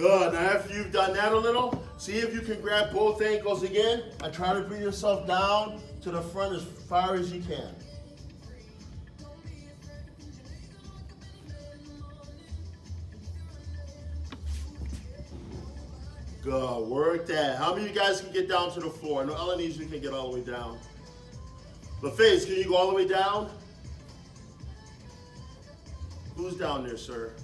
Good. Now after you've done that a little, see if you can grab both ankles again and try to bring yourself down to the front as far as you can. Good. Work that. How many of you guys can get down to the floor? I know Elanisha can get all the way down. LaFaze, can you go all the way down? Who's down there, sir?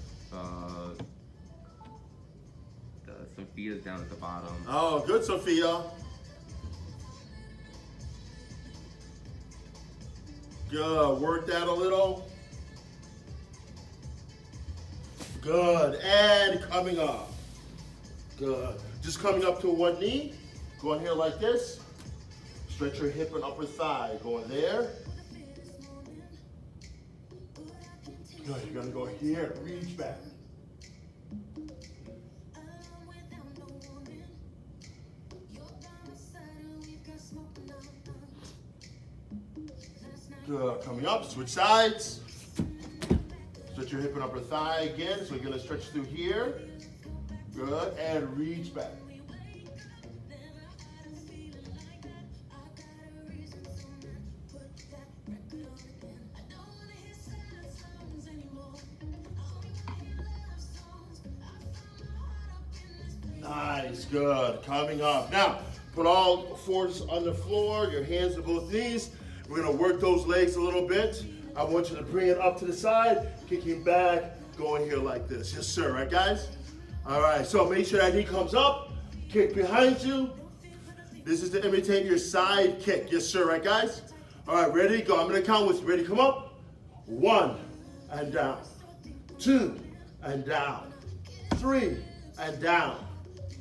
Sophia's down at the bottom. Oh, good, Sophia. Good. Work that a little. Good. And coming up. Good. Just coming up to one knee. Going here like this. Stretch your hip and upper thigh. Going there. Good. You're going to go here. Reach back. Good. Coming up. Switch sides. Stretch your hip and upper thigh again. So you're going to stretch through here. Good. And reach back. Nice. Good. Coming up. Now, put all fours on the floor. Your hands to both knees. We're going to work those legs a little bit. I want you to bring it up to the side, kicking back, going here like this. Yes, sir. Right, guys? All right. So make sure that knee comes up. Kick behind you. This is to imitate your side kick. Yes, sir. Right, guys? All right. Ready? Go. I'm going to count with you. Ready? Come up. 1 and down. 2 and down. 3 and down.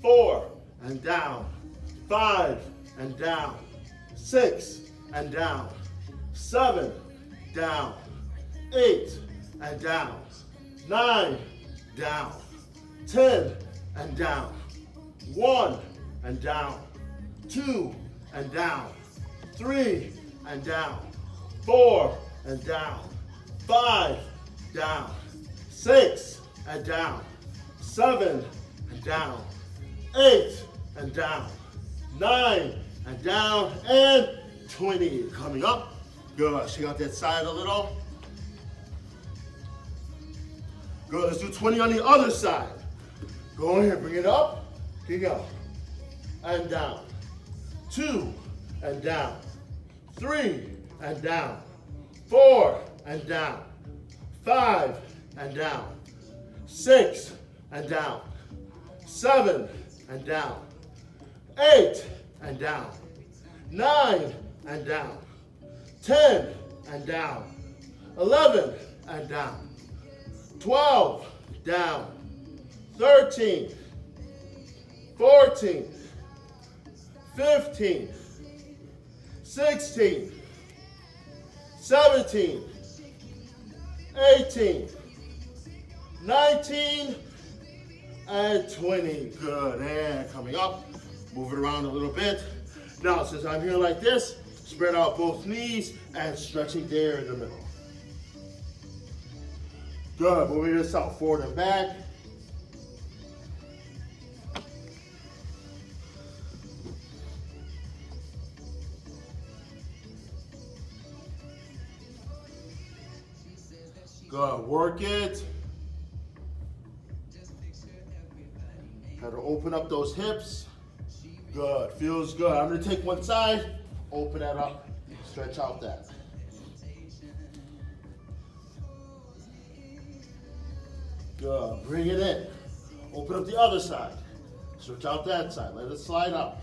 4 and down. 5 and down. 6 and down. 7 down. 8 and down. 9 down. 10 and down. 1 and down. 2 and down. 3 and down. 4 and down. 5 down. 6 and down. 7 and down. 8 and down. 9 and down. And 20. Coming up. Good. Shake out that side a little. Good. Let's do 20 on the other side. Go ahead. Bring it up. Kick out. And down. 2 and down. 3 and down. 4 and down. 5 and down. 6 and down. 7 and down. 8 and down. 9 and down. 10 and down. 11 and down. 12 down. 13. 14. 15. 16. 17. 18. 19. And 20. Good. And coming up. Move it around a little bit. Now, since I'm here like this, spread out both knees and stretching there in the middle. Good. Moving this out forward and back. Good. Work it. Got to open up those hips. Good. Feels good. I'm going to take one side, open that up, stretch out that. Good. Bring it in. Open up the other side. Stretch out that side. Let it slide out.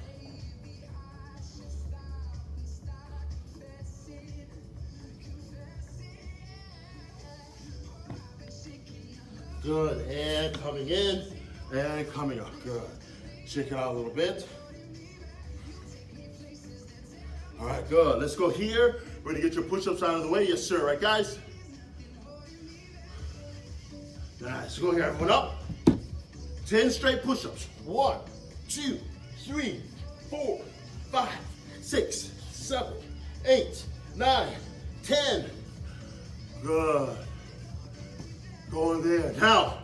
Good. And coming in and coming up. Good. Shake it out a little bit. All right, good. Let's go here. We're gonna get your push-ups out of the way. Yes, sir. Right, guys? Nice. Go here, everyone up. 10 straight push-ups. 1, 2, 3, 4, 5, 6, 7, 8, 9, 10. Good. Going there. Now,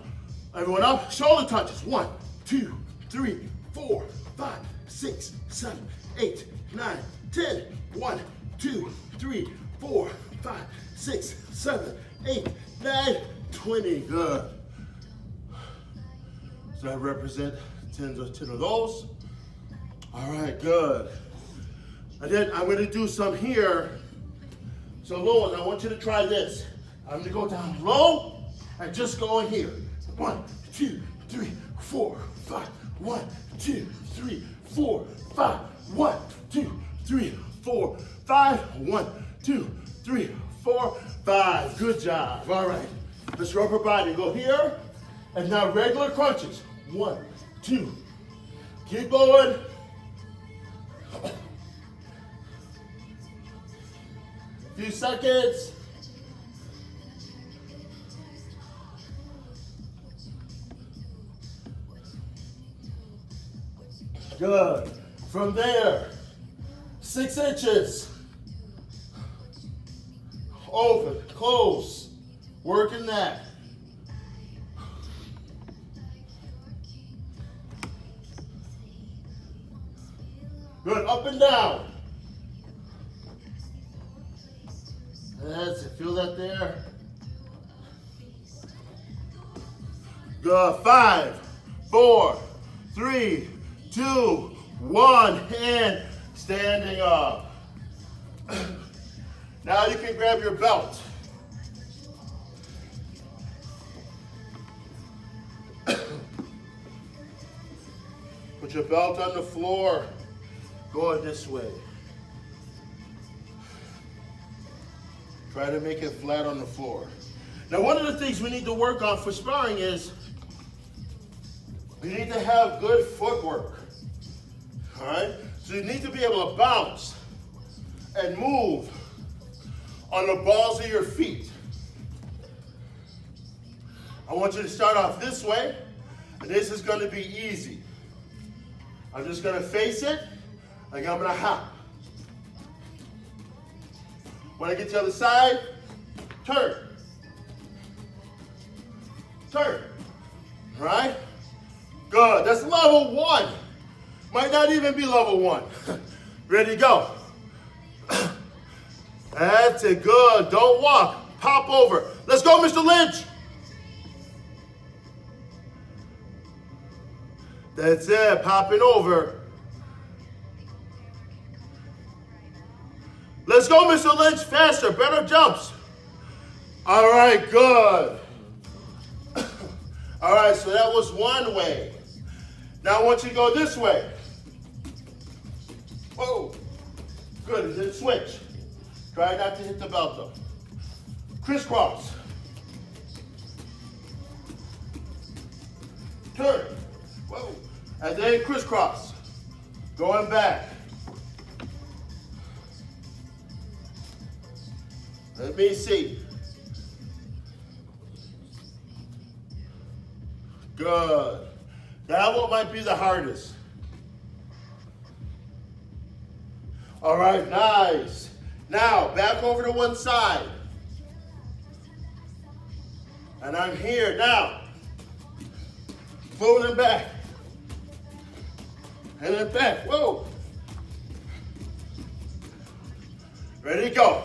everyone up. Shoulder touches. 1, 2, 3, 4, 5, 6, 7, 8, 9, 10. 1, 2, 3, 4, 5, 6, 7, 8, 9, 20. Good. So I represent 10 of those. All right, good. And then I'm gonna do some here. So Lois, I want you to try this. I'm gonna go down low and just go in here. 1, 2, 3, 4, 5. 1, 2, 3, 4, 5. 1, 2, 3, 4, 5. 1, 2, 3, 4, 5. Good job. All right. Let's rub her body. Go here. And now regular crunches. 1, 2. Keep going. Few seconds. Good. From there, 6 inches. Open, close. Working that. Good. Up and down. That's it. Feel that there? Good. 5, 4, 3, 2, 1, and standing up. Now you can grab your belt. Put your belt on the floor. Going this way. Try to make it flat on the floor. Now, one of the things we need to work on for sparring is we need to have good footwork. All right? So you need to be able to bounce and move on the balls of your feet. I want you to start off this way, and this is going to be easy. I'm just going to face it, like I'm going to hop. When I get to the other side, turn. Turn. All right? Good. That's level 1. Might not even be level 1. Ready, go. That's it. Good. Don't walk. Pop over. Let's go, Mr. Lynch. That's it. Popping over. Let's go, Mr. Lynch. Faster. Better jumps. All right. Good. All right. So that was one way. Now I want you to go this way. Whoa. Good. And then switch. Try not to hit the belt though. Crisscross. Turn. Whoa. And then crisscross. Going back. Let me see. Good. That one might be the hardest. All right, nice. Now, back over to one side. And I'm here now. Moving back. And then back. Whoa. Ready, go.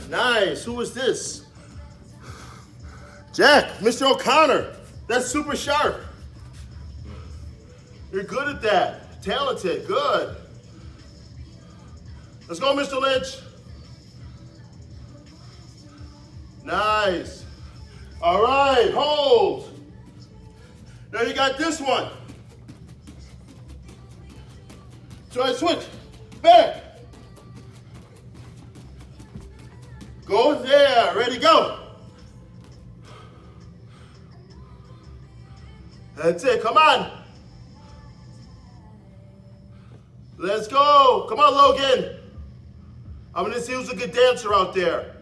Nice. Who is this? Jack, Mr. O'Connor. That's super sharp. You're good at that. Talented. Good. Let's go, Mr. Lynch. Nice. All right, hold. Now you got this one. Try switch. Back. Go there. Ready, go. That's it. Come on. Let's go. Come on, Logan. I'm going to see who's a good dancer out there.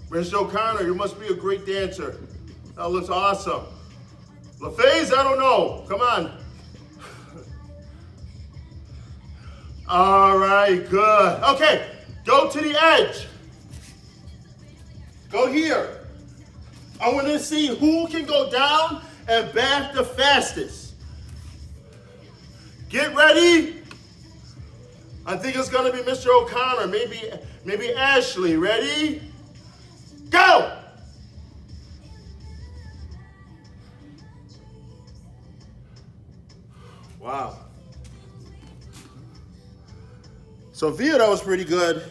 Mr. O'Connor, you must be a great dancer. That looks awesome. LaFaze, I don't know. Come on. All right, good. Okay, go to the edge. Go here. I want to see who can go down and back the fastest. Get ready. I think it's going to be Mr. O'Connor, maybe Ashley. Ready? Go! Wow. Sophia, that was pretty good.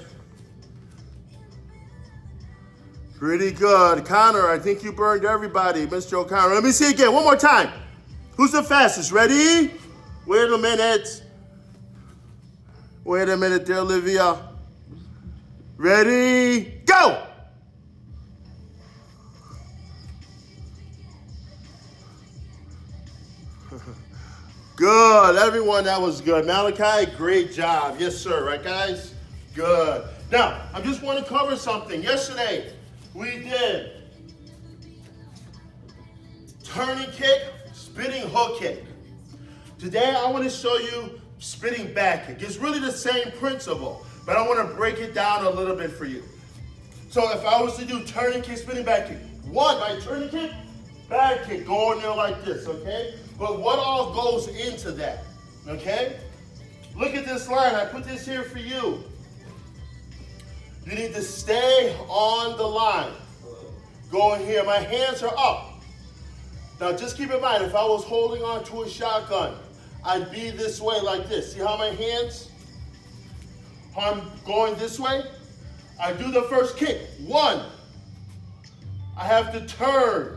Pretty good. Connor, I think you burned everybody. Mr. O'Connor. Let me see again. One more time. Who's the fastest? Ready? Wait a minute. Wait a minute there, Olivia. Ready? Go! Good. Everyone, that was good. Malachi, great job. Yes, sir. Right, guys? Good. Now, I just want to cover something. Yesterday, we did turning kick, spinning hook kick. Today, I want to show you spinning back kick. It's really the same principle, but I want to break it down a little bit for you. So if I was to do turning kick, spinning back kick, one, right, turning kick, back kick, going there like this, okay? But what all goes into that, okay? Look at this line. I put this here for you. You need to stay on the line. Going here. My hands are up. Now, just keep in mind, if I was holding on to a shotgun, I'd be this way like this. See how my hands, I'm going this way? I do the first kick. One. I have to turn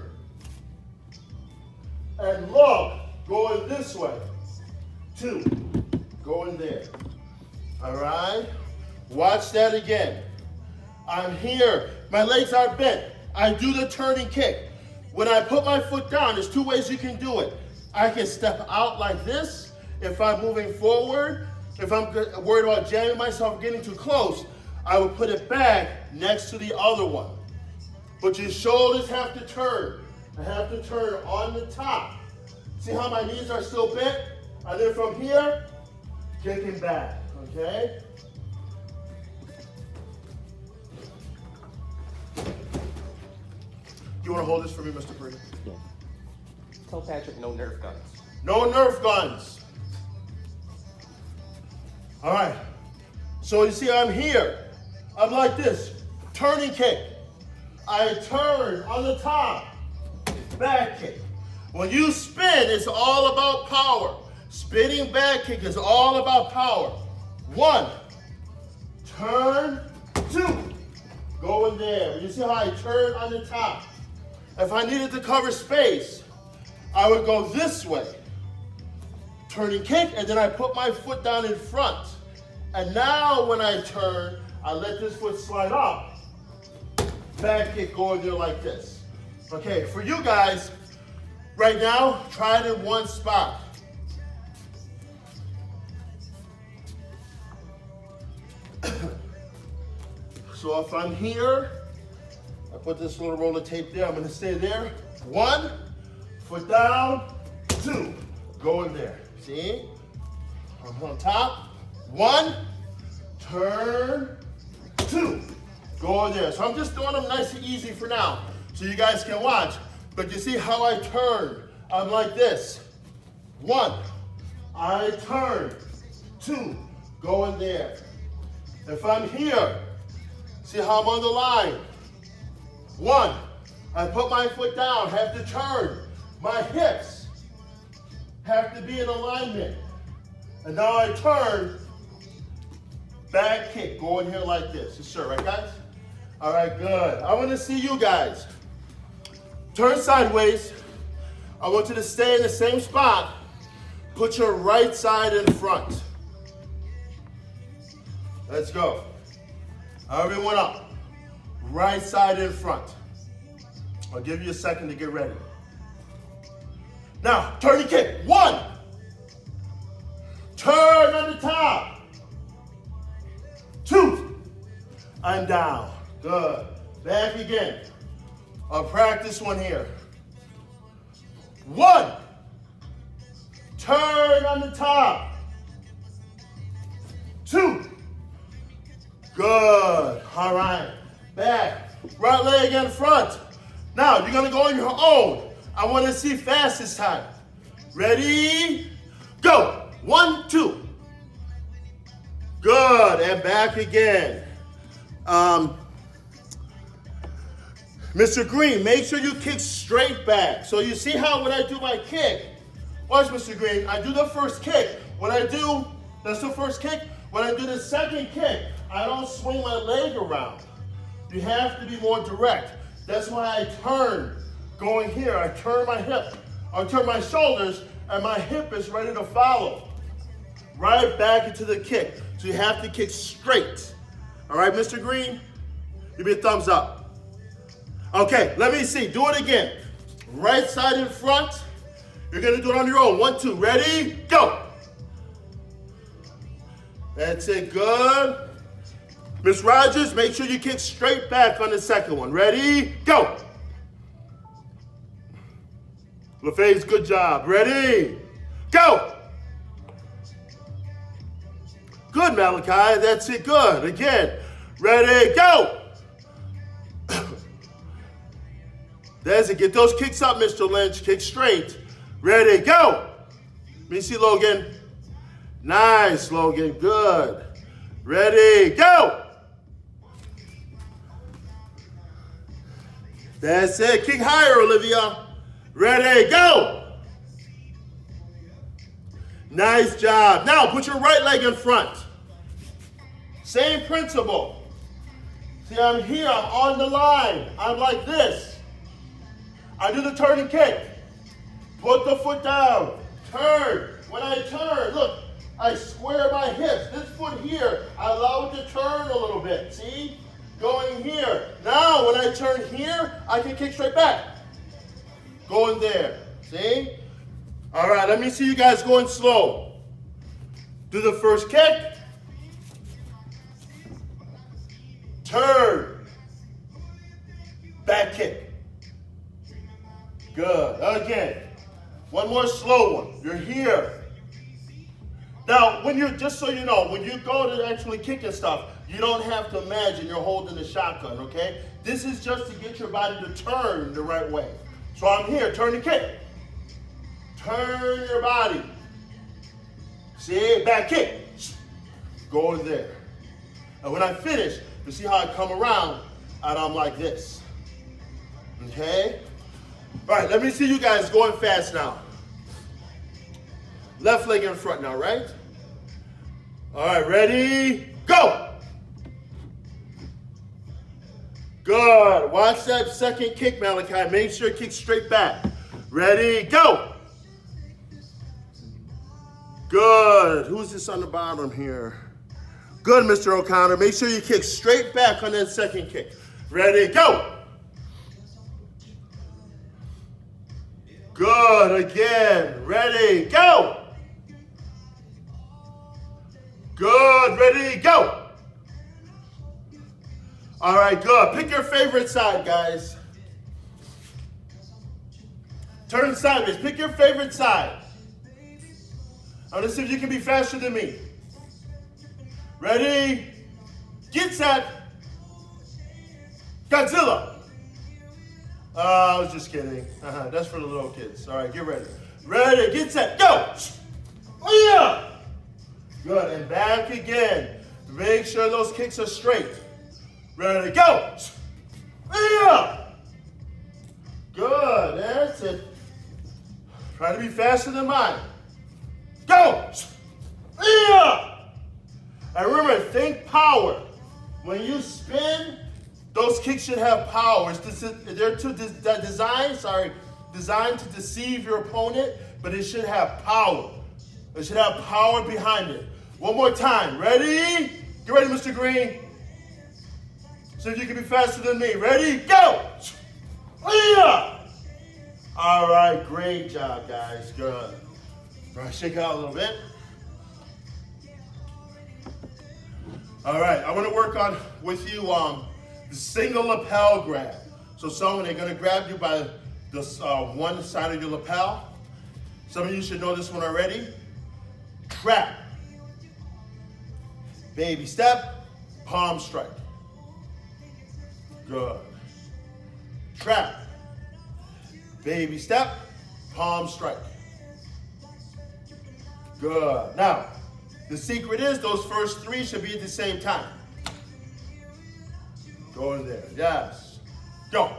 and look, going this way. Two, going there. All right? Watch that again. I'm here. My legs are bent. I do the turning kick. When I put my foot down, there's two ways you can do it. I can step out like this if I'm moving forward. If I'm worried about jamming myself, getting too close, I would put it back next to the other one. But your shoulders have to turn. I have to turn on the top. See how my knees are still bent? And then from here, kicking back, okay? You want to hold this for me, Mr. Purdy? Yeah. Tell Patrick no Nerf guns. No Nerf guns. All right. So you see, I'm here. I'm like this. Turning kick. I turn on the top. Back kick. When you spin, it's all about power. Spinning back kick is all about power. One. Turn. Two. Go in there. You see how I turn on the top? If I needed to cover space, I would go this way. Turning kick, and then I put my foot down in front. And now when I turn, I let this foot slide up. Back kick going there like this. Okay, for you guys, right now, try it in one spot. So if I'm here, I put this little roll of tape there. I'm going to stay there. One, foot down, two, go in there. See? I'm on top. One, turn, two, go in there. So I'm just doing them nice and easy for now, so you guys can watch. But you see how I turn? I'm like this. One, I turn, two, go in there. If I'm here, see how I'm on the line? One, I put my foot down, have to turn. My hips have to be in alignment. And now I turn, back kick, go in here like this. Yes, sir, right guys? All right, good. I want to see you guys. Turn sideways. I want you to stay in the same spot. Put your right side in front. Let's go. Everyone up. Right side in front. I'll give you a second to get ready. Now, turning kick. One. Turn on the top. Two. I'm down. Good. Back again. I'll practice one here. One. Turn on the top. Two. Good. All right. Back. Right leg in front. Now, you're gonna go on your own. I wanna see fast this time. Ready, go. 1, 2. Good, and back again. Mr. Green, make sure you kick straight back. So you see how when I do my kick, watch Mr. Green, I do the first kick. That's the first kick. When I do the second kick, I don't swing my leg around. You have to be more direct. That's why I turn going here. I turn my hip, I turn my shoulders, and my hip is ready to follow. Right back into the kick. So you have to kick straight. All right, Mr. Green? Give me a thumbs up. Okay, let me see. Do it again. Right side in front. You're going to do it on your own. 1, 2. Ready? Go. That's it. Good. Miss Rogers, make sure you kick straight back on the second one. Ready? Go. LaFaze, good job. Ready? Go. Good, Malachi. That's it. Good. Again. Ready? Go. There's it. Get those kicks up, Mr. Lynch. Kick straight. Ready, go. Let me see, Logan. Nice, Logan. Good. Ready, go. That's it. Kick higher, Olivia. Ready, go. Nice job. Now, put your right leg in front. Same principle. See, I'm here. I'm on the line. I'm like this. I do the turning kick. Put the foot down. Turn. When I turn, look, I square my hips. This foot here, I allow it to turn a little bit. See? Going here. Now, when I turn here, I can kick straight back. Going there. See? All right, let me see you guys going slow. Do the first kick. Turn. Back kick. Good. Again. One more slow one. You're here. Now, just so you know, when you go to actually kick and stuff, you don't have to imagine you're holding the shotgun, okay? This is just to get your body to turn the right way. So I'm here, turn the kick. Turn your body. See, back kick. Go there. And when I finish, you see how I come around and I'm like this. Okay? All right, let me see you guys going fast now. Left leg in front now, right? All right, ready? Go! Good. Watch that second kick, Malachi. Make sure it kicks straight back. Ready? Go! Good. Who's this on the bottom here? Good, Mr. O'Connor. Make sure you kick straight back on that second kick. Ready? Go! Good. Again. Ready? Go! Good. Ready? Go! All right, good. Pick your favorite side, guys. Turn sideways. Pick your favorite side. I want to see if you can be faster than me. Ready? Get set. Godzilla. I was just kidding. That's for the little kids. All right, get ready. Ready, get set, go. Oh, yeah. Good, and back again. Make sure those kicks are straight. Ready, go. Yeah. Good, that's it. Try to be faster than mine. Go. Yeah. And remember, think power. When you spin, those kicks should have power. They're designed to deceive your opponent, but it should have power. It should have power behind it. One more time. Ready? Get ready, Mr. Green. See if you can be faster than me. Ready? Go! Yeah! All right, great job, guys. Good. All right, shake it out a little bit. All right, I want to work on with you the single lapel grab. So they're going to grab you by the one side of your lapel. Some of you should know this one already. Trap. Baby step, palm strike. Good. Trap. Baby step, palm strike. Good. Now, the secret is those first three should be at the same time. Go in there. Yes. Go.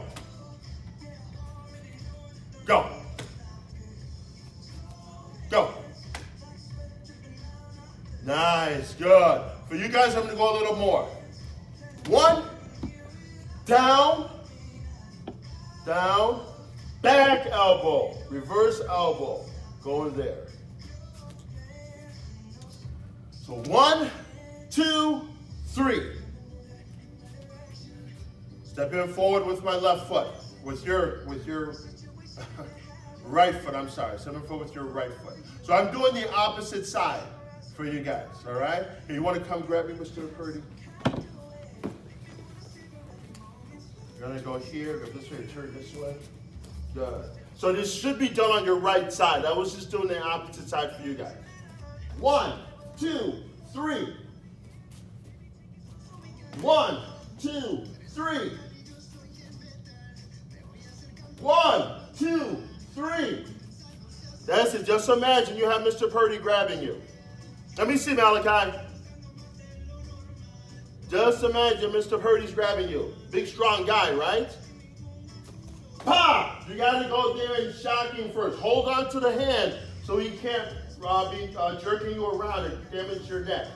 Go. Go. Nice. Good. For you guys, I'm going to go a little more. 1, down, down, back elbow, reverse elbow. Go in there. So 1, 2, 3. Step in forward with my left foot. With your right foot, I'm sorry. Step in forward with your right foot. So I'm doing the opposite side for you guys, all right? Hey, you want to come grab me, Mr. Purdy? You're gonna go here, go this way, turn this way. Good. So this should be done on your right side. I was just doing the opposite side for you guys. 1, 2, 3. 1, 2, 3. 1, 2, 3. That's it. Just imagine you have Mr. Purdy grabbing you. Let me see, Malachi. Just imagine Mr. Purdy's grabbing you. Big, strong guy, right? Pa! You got to go there and shock him first. Hold on to the hand so he can't be jerking you around and damage your neck.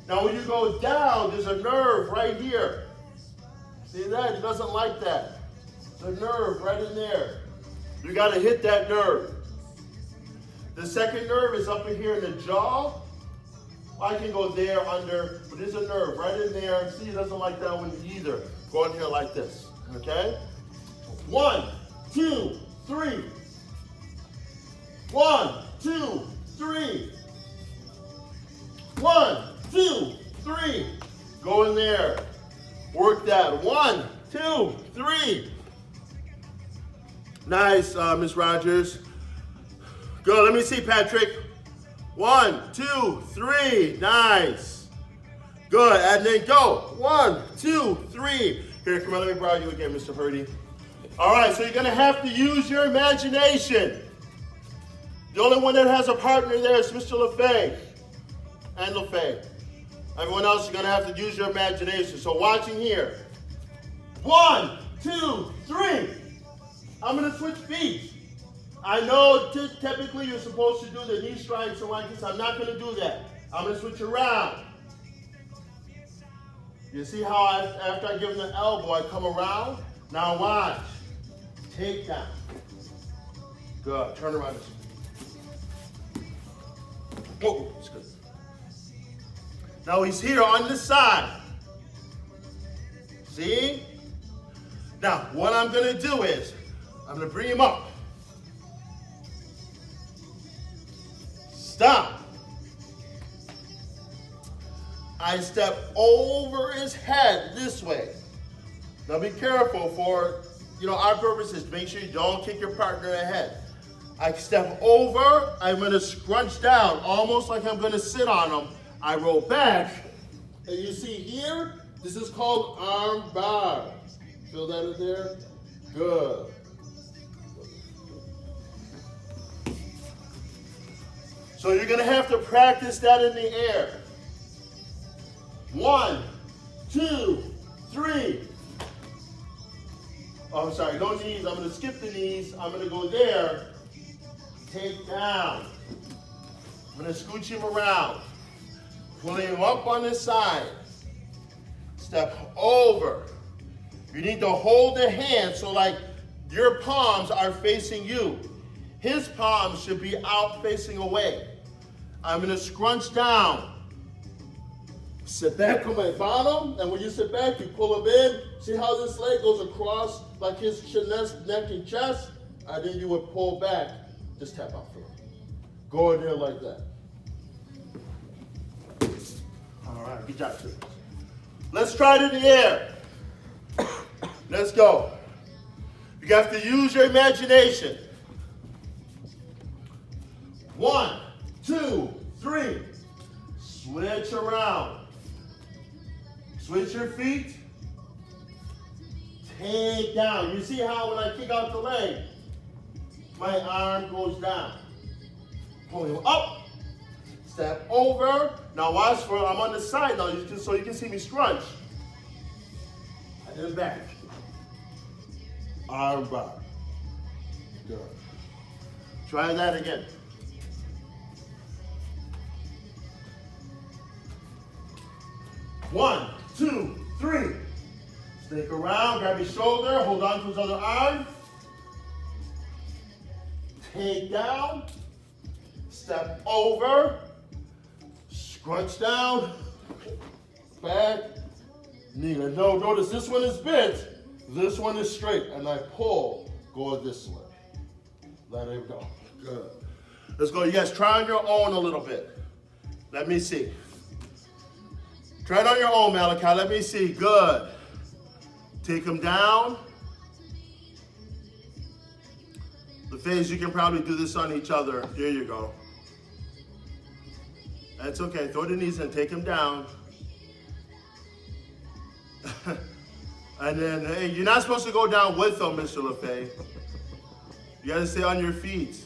Now, when you go down, there's a nerve right here. See that? He doesn't like that. The nerve right in there. You got to hit that nerve. The second nerve is up in here in the jaw. I can go there under, but there's a nerve right in there. See, he doesn't like that one either. Go in here like this, okay? 1, 2, 3. 1, 2, 3. 1, 2, 3. Go in there. Work that. 1, 2, 3. Nice, Miss Rogers. Good. Let me see, Patrick. 1, 2, 3. Nice. Good. And then go. 1, 2, 3. Here, come on. Let me borrow you again, Mr. Purdy. All right. So you're going to have to use your imagination. The only one that has a partner there is Mr. LaFay and LaFay. Everyone else is going to have to use your imagination. So watching here. 1, 2, 3. I'm going to switch feet. I know typically you're supposed to do the knee strikes and like this. I'm not going to do that. I'm going to switch around. You see how after I give him the elbow, I come around? Now watch. Take down. Good. Turn around. Whoa, that's good. Now he's here on the side. See? Now, what I'm going to do is, I'm going to bring him up. Stop. I step over his head this way. Now be careful for, our purposes. Make sure you don't kick your partner in the head. I step over, I'm going to scrunch down, almost like I'm going to sit on him. I roll back, and you see here, this is called arm bar. Feel that in there? Good. So you're going to have to practice that in the air. 1, 2, 3. Oh, I'm sorry, no knees. I'm going to skip the knees. I'm going to go there. Take down. I'm going to scooch him around. Pulling him up on the side. Step over. You need to hold the hand so like your palms are facing you. His palms should be out facing away. I'm going to scrunch down. Sit back on my bottom, and when you sit back, you pull him in. See how this leg goes across like his neck and chest? And then you would pull back. Just tap out for him. Go in there like that. All right, good job, too. Let's try it in the air. Let's go. You have to use your imagination. 1, 2, 3. Switch around. Switch your feet. Take down. You see how when I kick out the leg, my arm goes down. Pull him up. Step over. Now watch for, I'm on the side now, so you can see me scrunch. And then back. Arm bar. Good. Try that again. One, two, three. Snake around, grab your shoulder, hold on to his other arm. Take down. Step over. Scrunch down. Back. Knee. No, notice this one is bent. This one is straight. And I pull. Go this way. Let it go. Good. Let's go. You guys try on your own a little bit. Let me see. Try it on your own, Malachi. Let me see. Good. Take them down. The phase, you can probably do this on each other. There you go. That's okay. Throw the knees in. Take them down. And then, hey, you're not supposed to go down with them, Mr. LaFay. You got to stay on your feet.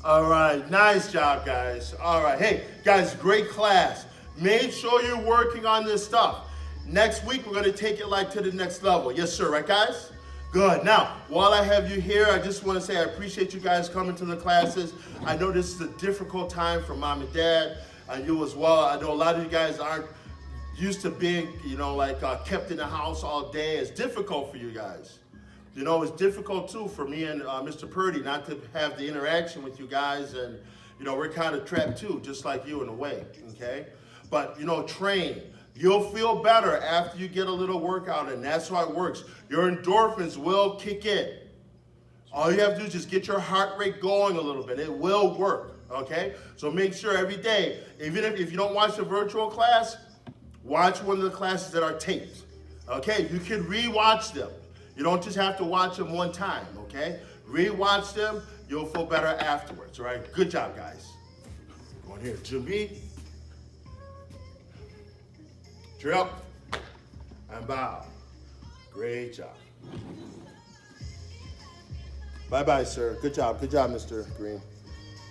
All right, nice job, guys. All right, hey, guys, great class. Make sure you're working on this stuff. Next week, we're going to take it like to the next level. Yes, sir, right, guys? Good. Now, while I have you here, I just want to say I appreciate you guys coming to the classes. I know this is a difficult time for mom and dad, and you as well. I know a lot of you guys aren't used to being, kept in the house all day. It's difficult for you guys. You know, it's difficult too for me and Mr. Purdy not to have the interaction with you guys, and we're kind of trapped too, just like you in a way, okay? But train. You'll feel better after you get a little workout, and that's how it works. Your endorphins will kick in. All you have to do is just get your heart rate going a little bit. It will work, okay? So make sure every day, even if you don't watch the virtual class, watch one of the classes that are taped, okay? You can re-watch them. You don't just have to watch them one time, okay? Re-watch them, you'll feel better afterwards, all right? Good job, guys. Going here, Jimmy. Trip and bow. Great job. Bye-bye, sir. Good job, Mr. Green.